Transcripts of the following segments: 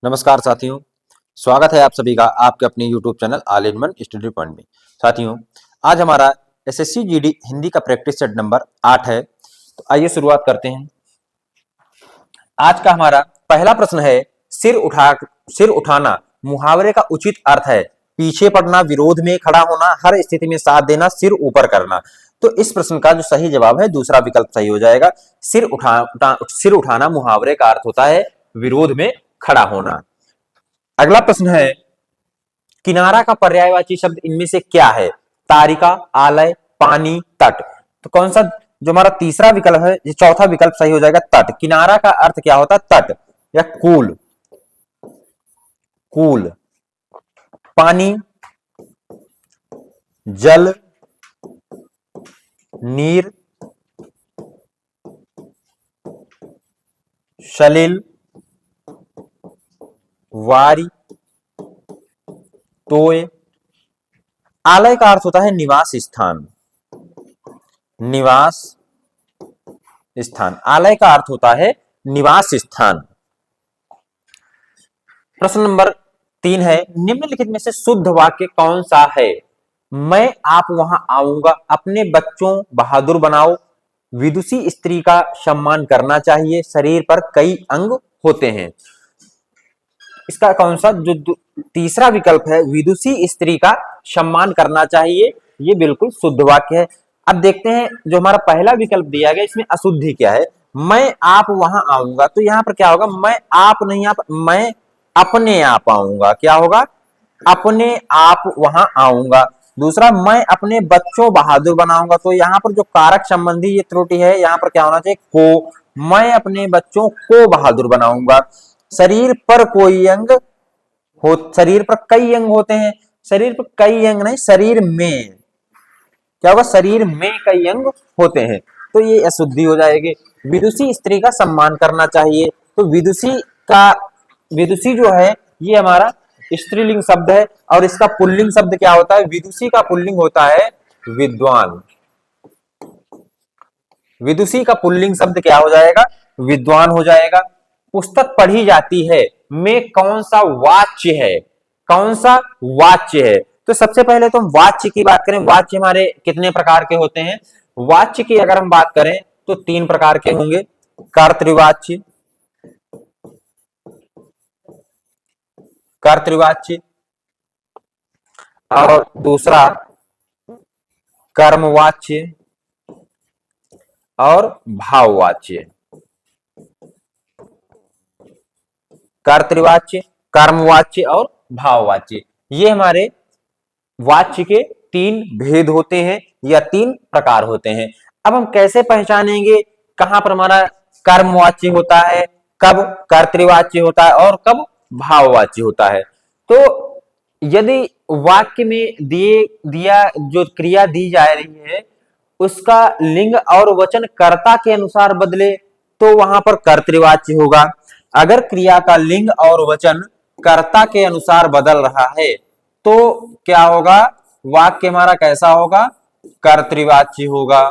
नमस्कार साथियों, स्वागत है आप सभी का आपके अपने YouTube channel all in one study point में। साथियों, आज हमारा एसएससी जीडी हिंदी का प्रैक्टिस सेट नंबर 8 है। तो आइए शुरुआत करते हैं। आज का हमारा पहला प्रश्न है, सिर उठाना मुहावरे का उचित अर्थ है। पीछे पड़ना, विरोध में खड़ा होना, हर स्थिति में साथ देना, सिर ऊपर करना। तो इस प्रश्न का जो सही जवाब है दूसरा विकल्प सही हो जाएगा। सिर उठाना मुहावरे का अर्थ होता है विरोध में खड़ा होना। अगला प्रश्न है, किनारा का पर्यायवाची शब्द इनमें से क्या है? तारिका, आलय, पानी, तट। तो कौन सा जो हमारा तीसरा विकल्प है, ये चौथा विकल्प सही हो जाएगा, तट। किनारा का अर्थ क्या होता है? तट या कूल। कूल, पानी, जल, नीर, सलिल, वारी, तोय। आलय का अर्थ होता है निवास स्थान। निवास स्थान, आलय का अर्थ होता है निवास स्थान। प्रश्न नंबर 3 है, निम्नलिखित में से शुद्ध वाक्य कौन सा है? मैं आप वहां आऊंगा, अपने बच्चों बहादुर बनाओ, विदुषी स्त्री का सम्मान करना चाहिए, शरीर पर कई अंग होते हैं। इसका कौन सा जो तीसरा विकल्प है, विदुषी स्त्री का सम्मान करना चाहिए, ये बिल्कुल शुद्ध वाक्य है। अब देखते हैं जो हमारा पहला विकल्प दिया गया इसमें अशुद्धि क्या है। मैं आप वहां आऊंगा, तो यहां पर क्या होगा? मैं आप नहीं, मैं अपने आप आऊंगा। क्या होगा? अपने आप वहां आऊंगा। दूसरा, मैं अपने बच्चों बहादुर बनाऊंगा, तो यहाँ पर जो कारक संबंधी ये त्रुटि है, यहाँ पर क्या होना चाहिए? को। मैं अपने बच्चों को बहादुर बनाऊंगा। शरीर पर कोई अंग हो, शरीर पर कई अंग होते हैं। शरीर पर कई अंग नहीं, शरीर में क्या होगा? शरीर में कई अंग होते हैं, तो ये अशुद्धि हो जाएगी। विदुषी स्त्री का सम्मान करना चाहिए, तो विदुषी जो है ये हमारा स्त्रीलिंग शब्द है, और इसका पुल्लिंग शब्द क्या होता है? विदुषी का पुल्लिंग होता है विद्वान। विदुषी का पुल्लिंग शब्द क्या हो जाएगा? विद्वान हो जाएगा। पुस्तक पढ़ी जाती है में कौन सा वाच्य है? कौन सा वाच्य है? तो सबसे पहले तो हम वाच्य की बात करें। वाच्य हमारे कितने प्रकार के होते हैं? वाच्य की अगर हम बात करें तो 3 प्रकार के होंगे। कर्तृवाच्य, कर्तृवाच्य, और दूसरा कर्मवाच्य और भाववाच्य। कर्तृवाच्य, कर्मवाच्य और भाववाच्य, ये हमारे वाच्य के 3 भेद होते हैं या 3 प्रकार होते हैं। अब हम कैसे पहचानेंगे कहां पर हमारा कर्मवाच्य होता है, कब कर्तृवाच्य होता है और कब भाववाच्य होता है? तो यदि वाक्य में दिया जो क्रिया दी जा रही है उसका लिंग और वचन कर्ता के अनुसार बदले तो वहां पर कर्तृवाच्य होगा। अगर क्रिया का लिंग और वचन कर्ता के अनुसार बदल रहा है तो क्या होगा? वाक्य हमारा कैसा होगा? कर्तृवाच्य होगा।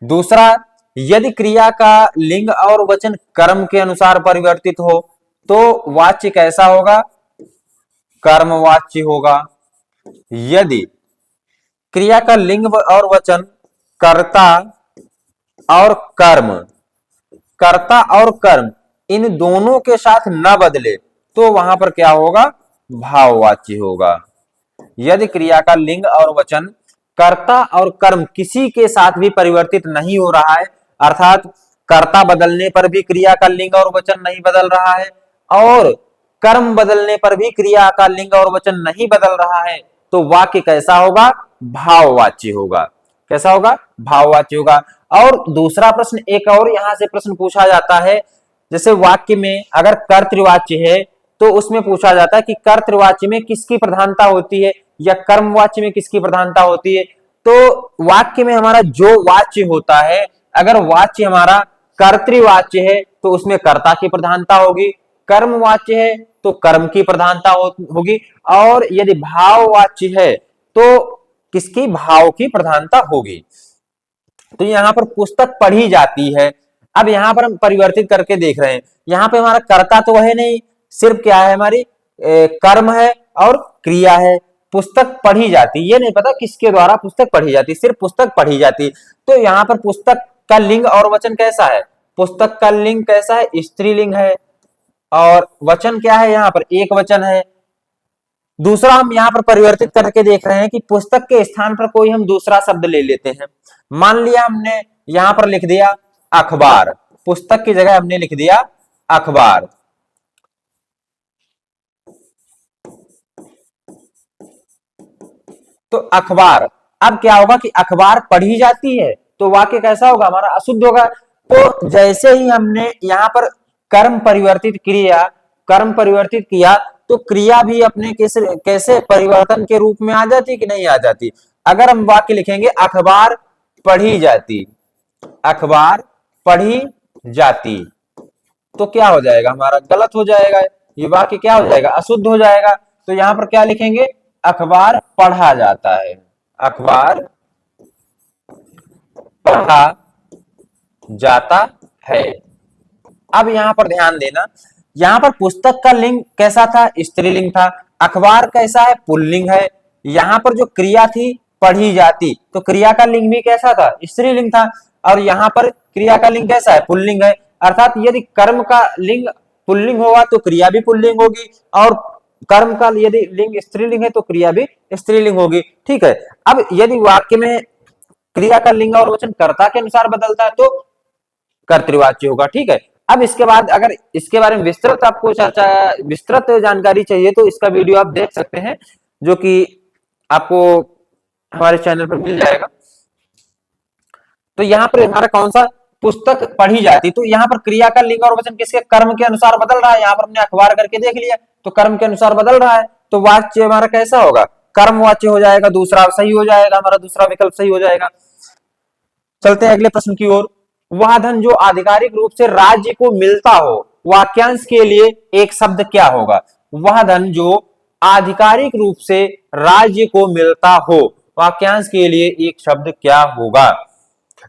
दूसरा, यदि क्रिया का लिंग और वचन कर्म के अनुसार परिवर्तित हो तो वाच्य कैसा होगा? कर्मवाच्य होगा। यदि क्रिया का लिंग और वचन कर्ता और कर्म, कर्ता और कर्म इन दोनों के साथ न बदले तो वहां पर क्या होगा? भाववाच्य होगा। यदि क्रिया का लिंग और वचन कर्ता और कर्म किसी के साथ भी परिवर्तित नहीं हो रहा है, अर्थात कर्ता बदलने पर भी क्रिया का लिंग और वचन नहीं बदल रहा है और कर्म बदलने पर भी क्रिया का लिंग और वचन नहीं बदल रहा है, तो वाक्य कैसा होगा? भाववाच्य होगा। कैसा होगा? भाववाच्य होगा। और दूसरा प्रश्न, एक और यहां से प्रश्न पूछा जाता है, जैसे वाक्य में अगर कर्तृवाच्य है तो उसमें पूछा जाता है कि कर्तृवाच्य में किसकी प्रधानता होती है या कर्मवाच्य में किसकी प्रधानता होती है। तो वाक्य में हमारा जो वाच्य होता है, अगर वाच्य हमारा कर्तृवाच्य है तो उसमें कर्ता की प्रधानता होगी, कर्मवाच्य है तो कर्म की प्रधानता होगी, और यदि भाववाच्य है तो किसकी? भाव की प्रधानता होगी। तो यहां पर पुस्तक पढ़ी जाती है, अब यहाँ पर हम परिवर्तित करके देख रहे हैं, यहाँ पे हमारा कर्ता तो है नहीं, सिर्फ क्या है हमारी कर्म है और क्रिया है। पुस्तक पढ़ी जाती, ये नहीं पता किसके द्वारा पुस्तक पढ़ी जाती, सिर्फ पुस्तक पढ़ी जाती। तो यहाँ पर पुस्तक का लिंग और वचन कैसा है, पुस्तक का लिंग कैसा है, स्त्रीलिंग है, और वचन क्या है, यहाँ पर एक वचन है। दूसरा हम यहाँ पर परिवर्तित करके देख रहे हैं कि पुस्तक के स्थान पर कोई हम दूसरा शब्द ले लेते हैं। मान लिया हमने यहाँ पर लिख दिया अखबार, पुस्तक की जगह हमने लिख दिया अखबार। तो अखबार, अब क्या होगा कि अखबार पढ़ी जाती है, तो वाक्य कैसा होगा हमारा, अशुद्ध होगा। तो जैसे ही हमने यहाँ पर कर्म परिवर्तित किया, तो क्रिया भी अपने कैसे परिवर्तन के रूप में आ जाती कि नहीं आ जाती। अगर हम वाक्य लिखेंगे अखबार पढ़ी जाती, अखबार पढ़ी जाती, तो क्या हो जाएगा हमारा, गलत हो जाएगा, ये वाक्य क्या हो जाएगा, अशुद्ध हो जाएगा। तो यहां पर क्या लिखेंगे, अखबार पढ़ा जाता है, अखबार पढ़ा जाता है। अब यहां पर ध्यान देना, यहां पर पुस्तक का लिंग कैसा था, स्त्रीलिंग था, अखबार कैसा है, पुल्लिंग है। यहां पर जो क्रिया थी पढ़ी जाती, तो क्रिया का लिंग भी कैसा था, स्त्रीलिंग था, और यहां पर क्रिया का लिंग कैसा है, पुल्लिंग है। अर्थात यदि कर्म का लिंग पुल्लिंग होगा तो क्रिया भी पुल्लिंग होगी, और कर्म का यदि लिंग स्त्रीलिंग है तो क्रिया भी स्त्रीलिंग होगी। ठीक है, अब यदि वाक्य में क्रिया का लिंग और वचन कर्ता के अनुसार बदलता है तो कर्तृवाच्य होगा। ठीक है, अब इसके बाद अगर इसके बारे में विस्तृत आपको चर्चा, विस्तृत जानकारी चाहिए तो इसका वीडियो आप देख सकते हैं, जो कि आपको हमारे चैनल पर मिल जाएगा। तो यहाँ पर हमारा कौन सा, पुस्तक पढ़ी जाती, तो यहाँ पर क्रिया का लिंग और वचन किसके, कर्म के अनुसार बदल रहा है। यहाँ पर हमने अखबार करके देख लिया, तो कर्म के अनुसार बदल रहा है, तो वाच्य हमारा कैसा होगा, कर्म वाच्य हो जाएगा, दूसरा सही हो जाएगा, हमारा दूसरा विकल्प सही हो जाएगा। चलते हैं अगले प्रश्न की ओर। वह धन जो आधिकारिक रूप से राज्य को मिलता हो, वाक्यांश के लिए एक शब्द क्या होगा। वह धन जो आधिकारिक रूप से राज्य को मिलता हो, वाक्यांश के लिए एक शब्द क्या होगा।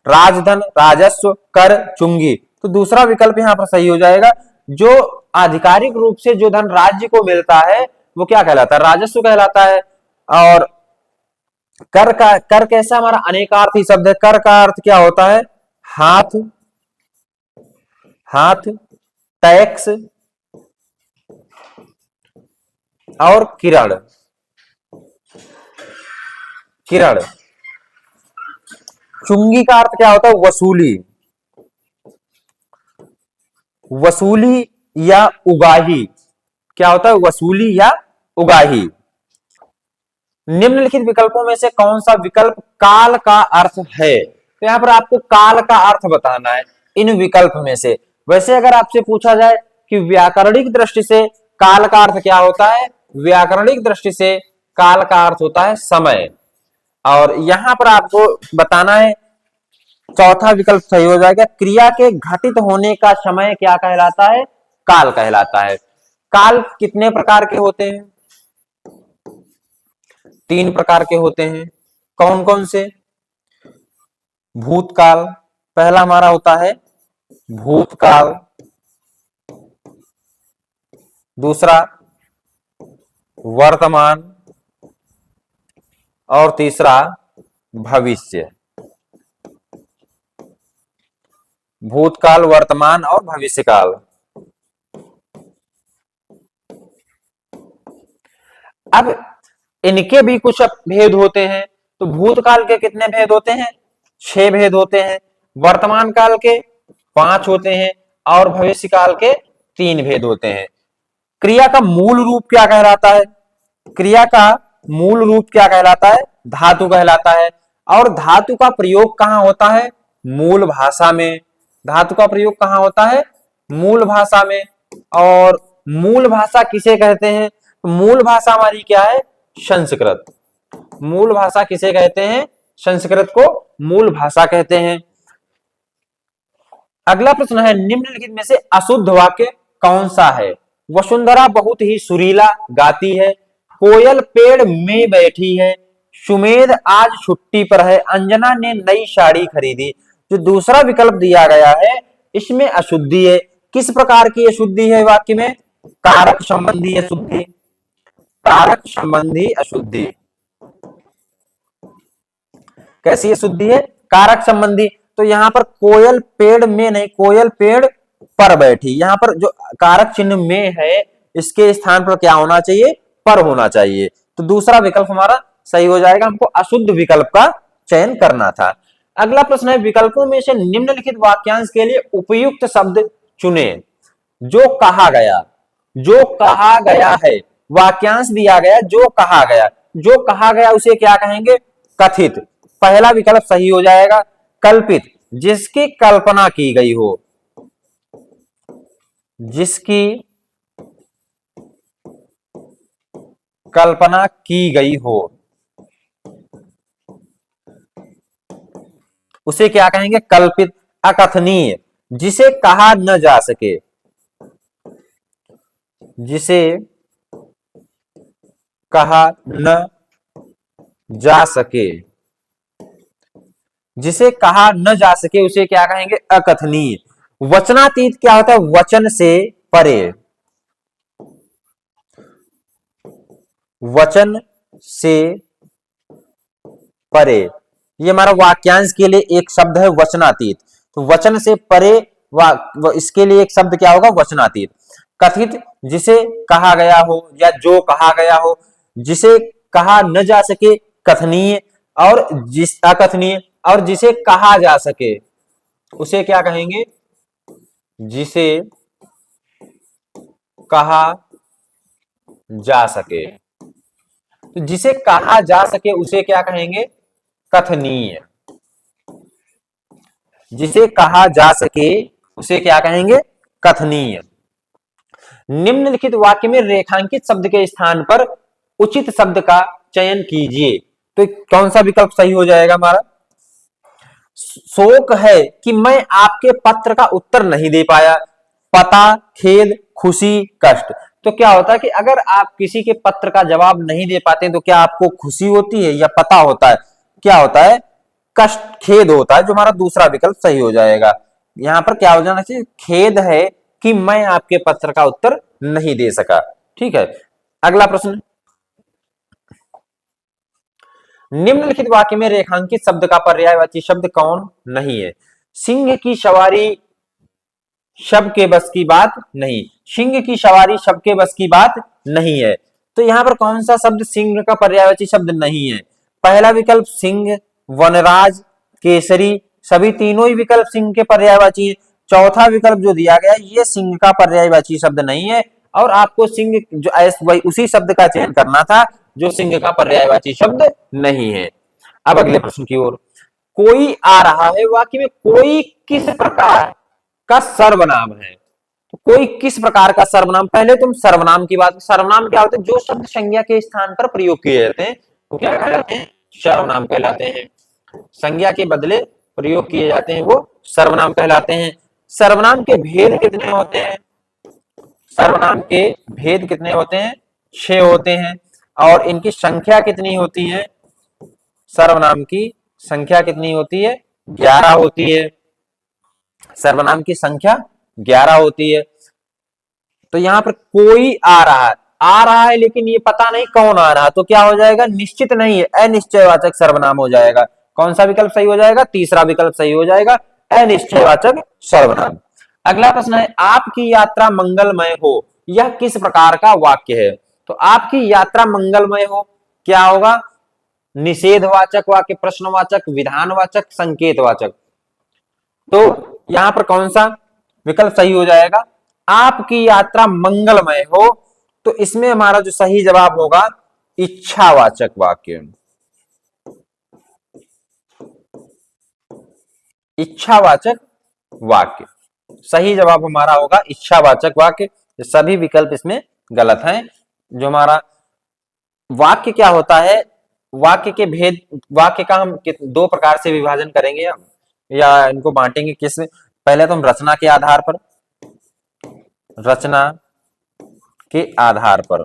राजधन, राजस्व, कर, चुंगी, तो दूसरा विकल्प यहां पर सही हो जाएगा। जो आधिकारिक रूप से जो धन राज्य को मिलता है वो क्या कहलाता है, राजस्व कहलाता है। और कर कैसा, हमारा अनेकार्थी शब्द है। कर का अर्थ क्या होता है, हाथ, हाथ, टैक्स और किरण, किरण। चुंगी का अर्थ क्या होता है, वसूली, वसूली या उगाही, क्या होता है, वसूली या उगाही। निम्नलिखित विकल्पों में से कौन सा विकल्प काल का अर्थ है, तो यहां पर आपको काल का अर्थ बताना है इन विकल्प में से। वैसे अगर आपसे पूछा जाए कि व्याकरणिक दृष्टि से काल का अर्थ क्या होता है, व्याकरणिक दृष्टि से काल का अर्थ होता है समय, और यहां पर आपको बताना है, चौथा विकल्प सही हो जाएगा, क्रिया के घटित होने का समय क्या कहलाता है, काल कहलाता है। काल कितने प्रकार के होते हैं, 3 प्रकार के होते हैं। कौन कौन से, भूतकाल, पहला हमारा होता है भूतकाल, दूसरा वर्तमान, और तीसरा भविष्य। भूतकाल, वर्तमान और भविष्यकाल। अब इनके भी कुछ भेद होते हैं, तो भूतकाल के कितने भेद होते हैं, 6 भेद होते हैं, वर्तमान काल के 5 होते हैं, और भविष्य काल के 3 भेद होते हैं। क्रिया का मूल रूप क्या कहलाता है, क्रिया का मूल रूप क्या कहलाता है, धातु कहलाता है। और धातु का प्रयोग कहां होता है, मूल भाषा में। धातु का प्रयोग कहां होता है, मूल भाषा में। और मूल भाषा किसे कहते हैं, मूल भाषा हमारी क्या है, संस्कृत। मूल भाषा किसे कहते हैं, संस्कृत को मूल भाषा कहते हैं। अगला प्रश्न है, निम्नलिखित में से अशुद्ध वाक्य कौन सा है। वसुंधरा बहुत ही सुरीला गाती है, कोयल पेड़ में बैठी है, सुमेध आज छुट्टी पर है, अंजना ने नई साड़ी खरीदी। जो दूसरा विकल्प दिया गया है इसमें अशुद्धि है। किस प्रकार की अशुद्धि है वाक्य में? कारक संबंधी अशुद्धि, कारक संबंधी अशुद्धि। कैसी अशुद्धि है? कारक संबंधी। तो यहां पर कोयल पेड़ में नहीं, कोयल पेड़ पर बैठी, यहां पर जो कारक चिन्ह में है इसके स्थान पर क्या होना चाहिए? पर होना चाहिए। तो दूसरा विकल्प हमारा सही हो जाएगा, हमको अशुद्ध विकल्प का चयन करना था। अगला प्रश्न है, विकल्पों में से निम्नलिखित वाक्यांश के लिए उपयुक्त शब्द चुने। जो कहा गया, जो कहा गया है, वाक्यांश दिया गया, जो कहा गया, जो कहा गया उसे क्या कहेंगे? कथित। पहला विकल्प सही हो जाएगा। कल्पित, जिसकी कल्पना की गई हो, जिसकी कल्पना की गई हो उसे क्या कहेंगे? कल्पित। अकथनीय, जिसे कहा न जा सके, जिसे कहा न जा सके, जिसे कहा न जा सके उसे क्या कहेंगे? अकथनीय। वचनातीत क्या होता है? वचन से परे, वचन से परे। ये हमारा वाक्यांश के लिए एक शब्द है वचनातीत। तो वचन से परे इसके लिए एक शब्द क्या होगा? वचनातीत। कथित, जिसे कहा गया हो या जो कहा गया हो, जिसे कहा न जा सके कथनीय, और जिस अकथनीय, और जिसे कहा जा सके उसे क्या कहेंगे? जिसे कहा जा सके। तो जिसे कहा जा सके उसे क्या कहेंगे? कथनीय। जिसे कहा जा सके उसे क्या कहेंगे? कथनीय। निम्नलिखित वाक्य में रेखांकित शब्द के स्थान पर उचित शब्द का चयन कीजिए। तो कौन सा विकल्प सही हो जाएगा हमारा? शोक है कि मैं आपके पत्र का उत्तर नहीं दे पाया। पता, खेद, खुशी, कष्ट। तो क्या होता है कि अगर आप किसी के पत्र का जवाब नहीं दे पाते तो क्या आपको खुशी होती है या पता होता है? क्या होता है? कष्ट, खेद होता है, जो हमारा दूसरा विकल्प सही हो जाएगा। यहां पर क्या हो जाना चाहिए? खेद है कि मैं आपके पत्र का उत्तर नहीं दे सका। ठीक है, अगला प्रश्न। निम्नलिखित वाक्य में रेखांकित शब्द का पर्यायवाची शब्द कौन नहीं है? सिंह की सवारी शब के बस की बात नहीं। सिंह की सवारी शब के बस की बात नहीं है। तो यहां पर कौन सा शब्द सिंह का पर्यायवाची शब्द नहीं है? पहला विकल्प सिंह, वनराज, केसरी, सभी तीनों ही विकल्प सिंह के पर्यायवाची है। चौथा विकल्प जो दिया गया ये सिंह का पर्यायवाची शब्द नहीं है, और आपको सिंह जो वही उसी शब्द का चयन करना था जो सिंह का पर्यायवाची शब्द नहीं है। अब अगले प्रश्न की ओर। कोई आ रहा है, वाक्य में कोई किस प्रकार का सर्वनाम है? तो कोई किस प्रकार का सर्वनाम? पहले तुम सर्वनाम की बात। सर्वनाम क्या होते हैं? जो शब्द संज्ञा के स्थान पर प्रयोग किए जाते हैं वो क्या कहलाते हैं? सर्वनाम कहलाते हैं। संज्ञा के बदले प्रयोग किए जाते हैं वो सर्वनाम कहलाते हैं। सर्वनाम के भेद कितने होते हैं? सर्वनाम के भेद कितने होते हैं? 6 होते हैं। और इनकी संख्या कितनी होती है? सर्वनाम की संख्या कितनी होती है? 11 होती है। सर्वनाम की संख्या 11 होती है। तो यहां पर कोई आ रहा है, आ रहा है लेकिन ये पता नहीं कौन आ रहा है, तो क्या हो जाएगा? निश्चित नहीं है, अनिश्चयवाचक सर्वनाम हो जाएगा। कौन सा विकल्प सही हो जाएगा? तीसरा विकल्प सही हो जाएगा, अनिश्चयवाचक सर्वनाम। अगला प्रश्न है, आपकी यात्रा मंगलमय हो, यह किस प्रकार का वाक्य है? तो आपकी यात्रा मंगलमय हो क्या होगा? निषेधवाचक वाक्य, प्रश्नवाचक, विधानवाचक, संकेतवाचक। तो यहां पर कौन सा विकल्प सही हो जाएगा? आपकी यात्रा मंगलमय हो। तो इसमें हमारा जो सही जवाब होगा इच्छावाचक वाक्य। इच्छावाचक वाक्य सही जवाब हमारा होगा, इच्छावाचक वाक्य। सभी विकल्प इसमें गलत हैं। जो हमारा वाक्य क्या होता है? वाक्य के भेद, वाक्य का हम दो प्रकार से विभाजन करेंगे या इनको बांटेंगे। किस? पहले तो हम रचना के आधार पर, रचना के आधार पर,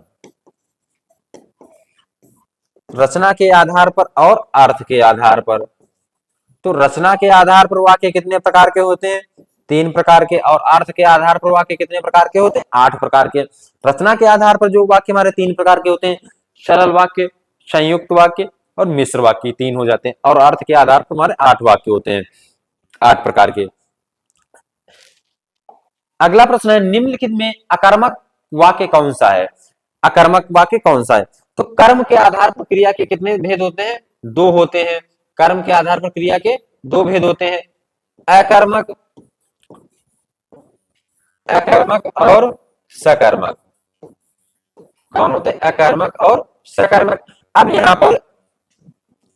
रचना के आधार पर और अर्थ के आधार पर। तो रचना के आधार पर वाक्य कितने प्रकार के होते हैं? तीन प्रकार के, और अर्थ के आधार पर वाक्य कितने प्रकार के होते हैं? 8 प्रकार के। रचना के आधार पर जो वाक्य हमारे 3 प्रकार के होते हैं, सरल वाक्य, संयुक्त वाक्य और मिश्र वाक्य, 3 हो जाते हैं। और अर्थ के आधार पर हमारे 8 वाक्य होते हैं, 8 प्रकार के। अगला प्रश्न है, निम्नलिखित में अकर्मक वाक्य कौन सा है? अकर्मक वाक्य कौन सा है? तो कर्म के आधार पर क्रिया के कितने भेद होते हैं? 2 होते हैं। कर्म के आधार पर क्रिया के 2 भेद होते हैं, अकर्मक, अकर्मक और सकर्मक। कौन होते हैं? अकर्मक और सकर्मक। अब यहाँ पर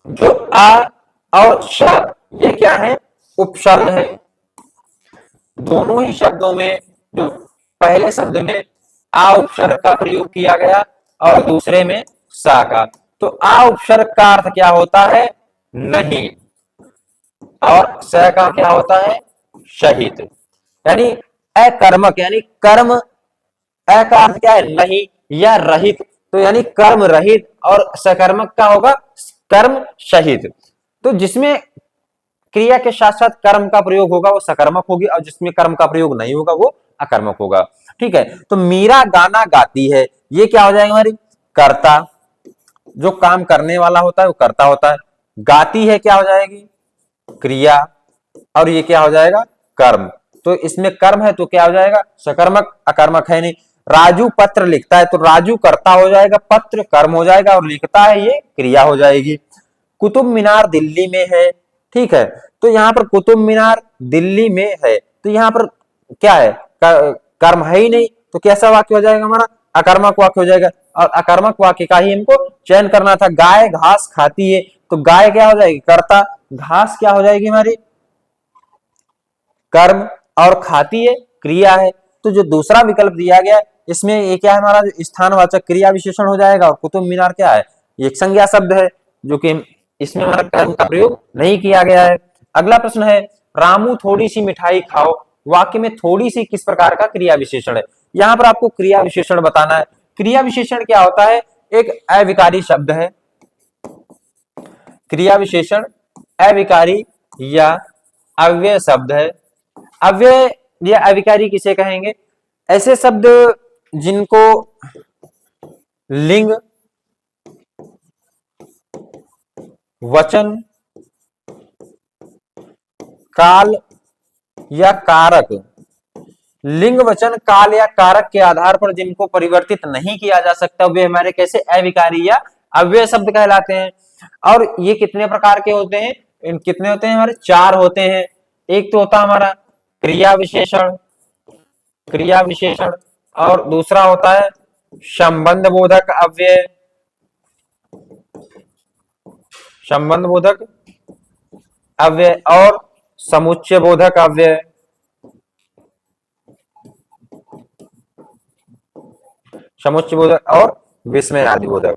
जो आ और श, ये क्या है? उपशब्द है। दोनों ही शब्दों में, जो पहले शब्द में आ उपसर्ग का प्रयोग किया गया और दूसरे में सा का, तो आ उपसर्ग का अर्थ क्या होता है? नहीं, और स का क्या होता है? शहीद। यानी अकर्मक, यानी कर्म, अ का अर्थ क्या है? नहीं या रहित, तो यानी कर्म रहित, और सकर्मक का होगा कर्म शहीद। तो जिसमें क्रिया के साथ साथ कर्म का प्रयोग होगा वो सकर्मक होगी, और जिसमें कर्म का प्रयोग नहीं होगा वो अकर्मक होगा। ठीक है, तो मीरा गाना गाती है, ये क्या हो जाएगा हमारी? कर्ता, जो काम करने वाला होता है वो कर्ता होता है। गाती है क्या हो जाएगी? क्रिया, और ये क्या हो जाएगा? कर्म। तो इसमें कर्म है तो क्या हो जाएगा? सकर्मक, अकर्मक है नहीं। राजू पत्र लिखता है, तो राजू कर्ता हो जाएगा, पत्र कर्म हो जाएगा, और लिखता है ये क्रिया हो जाएगी। कुतुब मीनार दिल्ली में है, ठीक है, तो यहाँ पर कुतुब मीनार दिल्ली में है, तो यहाँ पर क्या है? कर्म है ही नहीं, तो कैसा वाक्य हो जाएगा हमारा? अकर्मक वाक्य हो जाएगा। और अकर्मक वाक्य का ही हमको चयन करना था। गाय घास खाती है, तो गाय क्या हो जाएगी? कर्ता, घास क्या हो जाएगी हमारी? कर्म, और खाती है क्रिया है। तो जो दूसरा विकल्प दिया गया इसमें ये क्या है हमारा? जो स्थानवाचक क्रिया विशेषण हो जाएगा, और कुतुब मीनार क्या है? एक संज्ञा शब्द है, जो कि इसमें हमारा कर्म का प्रयोग नहीं किया गया है। अगला प्रश्न है, रामू थोड़ी सी मिठाई खाओ, वाक्य में थोड़ी सी किस प्रकार का क्रिया विशेषण है? यहाँ पर आपको क्रिया विशेषण बताना है। क्रिया विशेषण क्या होता है? एक अविकारी शब्द है। क्रिया विशेषण अविकारी या अव्यय शब्द है। अव्यय या अविकारी किसे कहेंगे? ऐसे शब्द जिनको लिंग, वचन, काल या कारक, लिंग, वचन, काल या कारक के आधार पर जिनको परिवर्तित नहीं किया जा सकता, वे हमारे कैसे? अविकारी या अव्यय शब्द कहलाते हैं। और ये कितने प्रकार के होते हैं? कितने होते हैं हमारे? 4 होते हैं। एक तो होता हमारा क्रिया विशेषण, क्रिया विशेषण, और दूसरा होता है संबंध बोधक अव्यय, संबंध बोधक अव्यय, और समुच्चय बोधक अव्यय। समुच्चय बोधक और विस्मय आदि बोधक।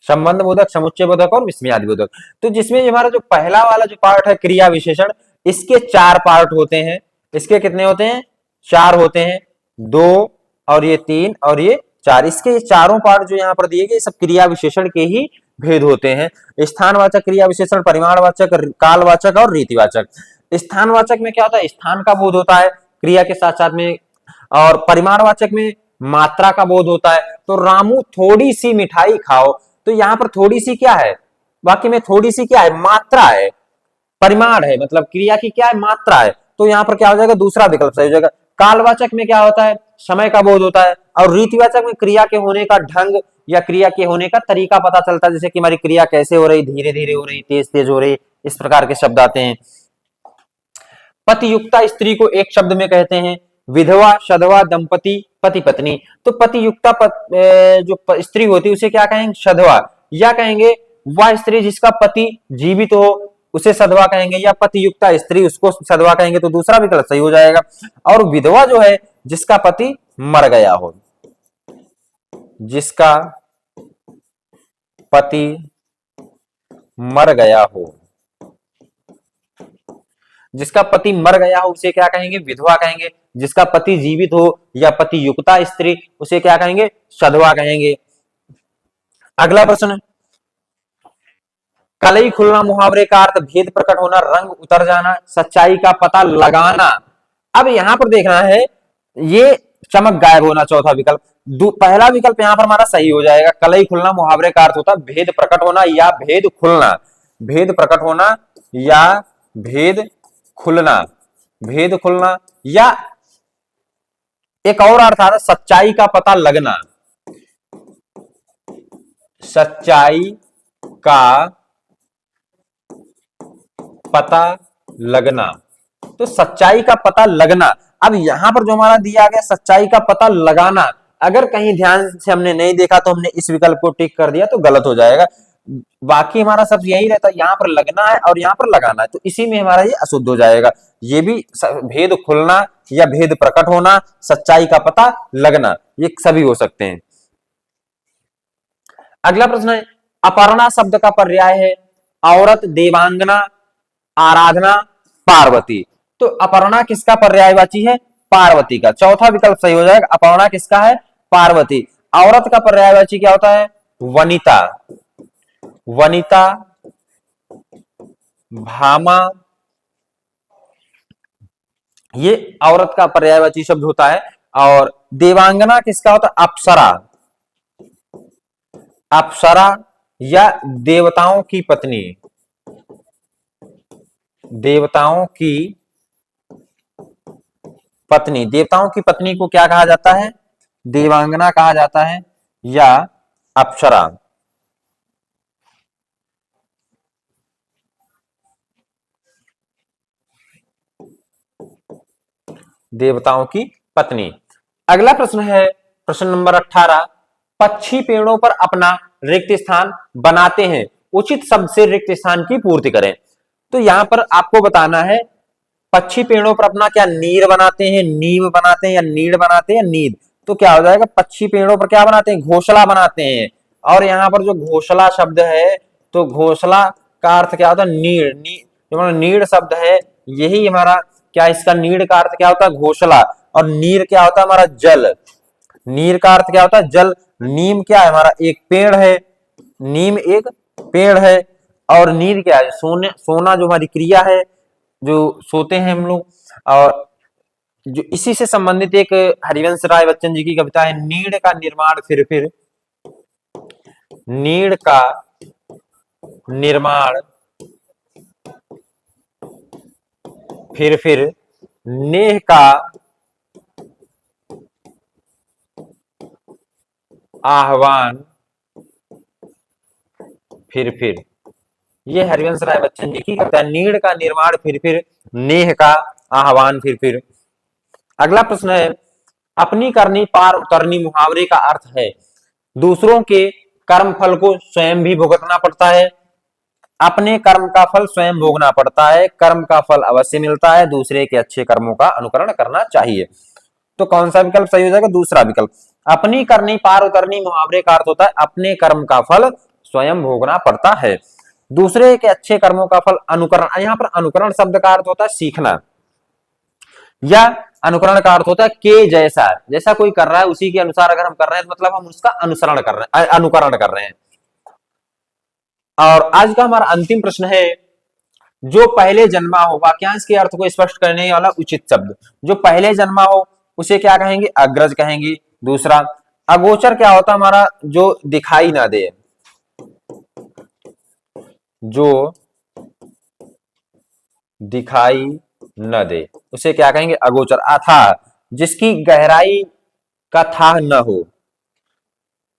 संबंध बोधक, समुच्चय बोधक और विस्मय आदि बोधक। तो जिसमें हमारा जो पहला वाला जो पार्ट है क्रिया विशेषण, इसके 4 पार्ट होते हैं। इसके कितने होते हैं? 4 होते हैं, 2 और ये 3 और ये 4। इसके ये चारों पार्ट जो यहाँ पर दिए गए सब क्रिया विशेषण के ही भेद होते हैं। स्थानवाचक क्रिया विशेषण, परिमाणवाचक, कालवाचक और रीतिवाचक। स्थानवाचक में क्या होता है? स्थान का बोध होता है क्रिया के साथ साथ में, और परिमाणवाचक में मात्रा का बोध होता है। तो रामू थोड़ी सी मिठाई खाओ, तो यहाँ पर थोड़ी सी क्या है? वाक्य में थोड़ी सी क्या है? मात्रा है, परिमाण है, मतलब क्रिया की क्या है? मात्रा है। तो यहाँ पर क्या हो जाएगा? दूसरा विकल्प सही हो जाएगा। कालवाचक में क्या होता है? समय का बोध होता है। और रीतिवाचक में क्रिया के होने का ढंग या क्रिया के होने का तरीका पता चलता है, जैसे कि हमारी क्रिया कैसे हो रही, धीरे धीरे हो रही, तेज तेज हो रही, इस प्रकार के शब्द आते हैं। पतियुक्ता स्त्री को एक शब्द में कहते हैं विधवा, सधवा, दंपति, पति पत्नी। तो पतियुक्ता जो स्त्री होती है उसे क्या कहेंगे? सधवा, या कहेंगे वह स्त्री जिसका पति जीवित हो उसे सधवा कहेंगे, या पतियुक्ता स्त्री उसको सधवा कहेंगे। तो दूसरा विकल्प सही हो जाएगा। और विधवा जो है जिसका पति मर गया हो, जिसका पति मर गया हो, जिसका पति मर गया हो उसे क्या कहेंगे? विधवा कहेंगे। जिसका पति जीवित हो या पति युक्ता स्त्री उसे क्या कहेंगे? सधवा कहेंगे। अगला प्रश्न, कलई खुलना मुहावरे का अर्थ भेद प्रकट होना, रंग उतर जाना, सच्चाई का पता लगाना। अब यहां पर देखना है, ये चमक गायब होना चौथा विकल्प। पहला विकल्प यहां पर हमारा सही हो जाएगा। कलई खुलना मुहावरे का अर्थ होता है भेद प्रकट होना या भेद खुलना, भेद प्रकट होना या भेद खुलना, भेद खुलना, या एक और अर्थ आता है सच्चाई का पता लगना, सच्चाई का पता लगना। तो सच्चाई का पता लगना, अब यहां पर जो हमारा दिया गया सच्चाई का पता लगाना, अगर कहीं ध्यान से हमने नहीं देखा तो हमने इस विकल्प को टिक कर दिया तो गलत हो जाएगा। बाकी हमारा सब यही रहता है, यहां पर लगना है और यहां पर लगाना है, तो इसी में हमारा ये अशुद्ध हो जाएगा। ये भी भेद खुलना या भेद प्रकट होना, सच्चाई का पता लगना, ये सभी हो सकते हैं। अगला प्रश्न है, अपर्णा शब्द का पर्याय है औरत, देवांगना, आराधना, पार्वती। तो अपर्णा किसका पर्यायवाची है? पार्वती का। चौथा विकल्प सही हो जाएगा। अपर्णा किसका है? पार्वती। औरत का पर्यायवाची क्या होता है? वनिता, वनिता, भामा, ये औरत का पर्यायवाची शब्द होता है। और देवांगना किसका होता है? अप्सरा, अप्सरा या देवताओं की पत्नी, देवताओं की पत्नी। देवताओं की पत्नी को क्या कहा जाता है? देवांगना कहा जाता है या अप्सरा। देवताओं की पत्नी। अगला प्रश्न है प्रश्न नंबर 18, पक्षी पेड़ों पर अपना रिक्त स्थान बनाते हैं, उचित शब्द से रिक्त स्थान की पूर्ति करें। तो यहां पर आपको बताना है, पक्षी पेड़ों पर अपना क्या नीड़ बनाते हैं, नींव बनाते हैं, या नीड़ बनाते हैं या नींद। तो क्या हो जाएगा? पक्षी पेड़ों पर क्या बनाते हैं? घोंसला बनाते हैं। और यहां पर जो घोंसला शब्द है, तो घोंसला का अर्थ क्या होता है? नीड़। जो नीड़ शब्द है, यही हमारा क्या, इसका नीड़ का अर्थ क्या होता है? घोंसला। और नीर क्या होता है? हमारा जल। नीर का अर्थ क्या होता है? जल। नीम क्या है? हमारा एक पेड़ है, नीम एक पेड़ है। और नीर क्या है? सोने, सोना जो हमारी क्रिया है, जो सोते हैं हम लोग। और जो इसी से संबंधित एक हरिवंश राय बच्चन जी की कविता है, नीड़ का निर्माण फिर, नीड़ का निर्माण फिर, नेह का आह्वान फिर। ये हरिवंश राय बच्चन जी की कविता है, नीड़ का निर्माण फिर, नेह का आह्वान फिर। अगला प्रश्न है, अपनी करनी पार उतरनी मुहावरे का अर्थ है दूसरों के कर्म फल को स्वयं भी भुगतना पड़ता है, अपने कर्म का फल स्वयं भोगना पड़ता है, कर्म का फल अवश्य मिलता है, दूसरे के अच्छे कर्मों का अनुकरण करना चाहिए। तो कौन सा विकल्प सही हो जाएगा? दूसरा विकल्प। अपनी करनी पार उतरनी मुहावरे का अर्थ होता है अपने कर्म का फल स्वयं भोगना पड़ता है, दूसरे के अच्छे कर्मों का फल अनुकरण। यहां पर अनुकरण शब्द का अर्थ होता है सीखना, या अनुकरण का अर्थ होता है के जैसा, जैसा कोई कर रहा है उसी के अनुसार अगर हम कर रहे हैं, तो मतलब हम उसका अनुसरण कर रहे हैं, अनुकरण कर रहे हैं। और आज का हमारा अंतिम प्रश्न है, जो पहले जन्मा हो, वाक्यांश के अर्थ को स्पष्ट करने वाला उचित शब्द। जो पहले जन्मा हो उसे क्या कहेंगे? अग्रज कहेंगे। दूसरा, अगोचर क्या होता है? हमारा जो दिखाई ना दे, जो दिखाई न दे उसे क्या कहेंगे? अगोचर। अथाह, जिसकी गहराई का थाह न हो,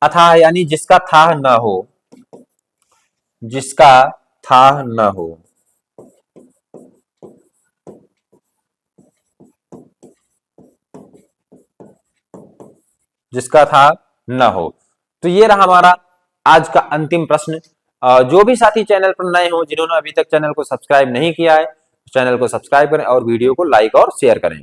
अथाह यानी जिसका थाह न हो, जिसका थाह न हो। जिसका था न हो। तो ये रहा हमारा आज का अंतिम प्रश्न। जो भी साथी चैनल पर नए हो, जिन्होंने अभी तक चैनल को सब्सक्राइब नहीं किया है, चैनल को सब्सक्राइब करें और वीडियो को लाइक और शेयर करें।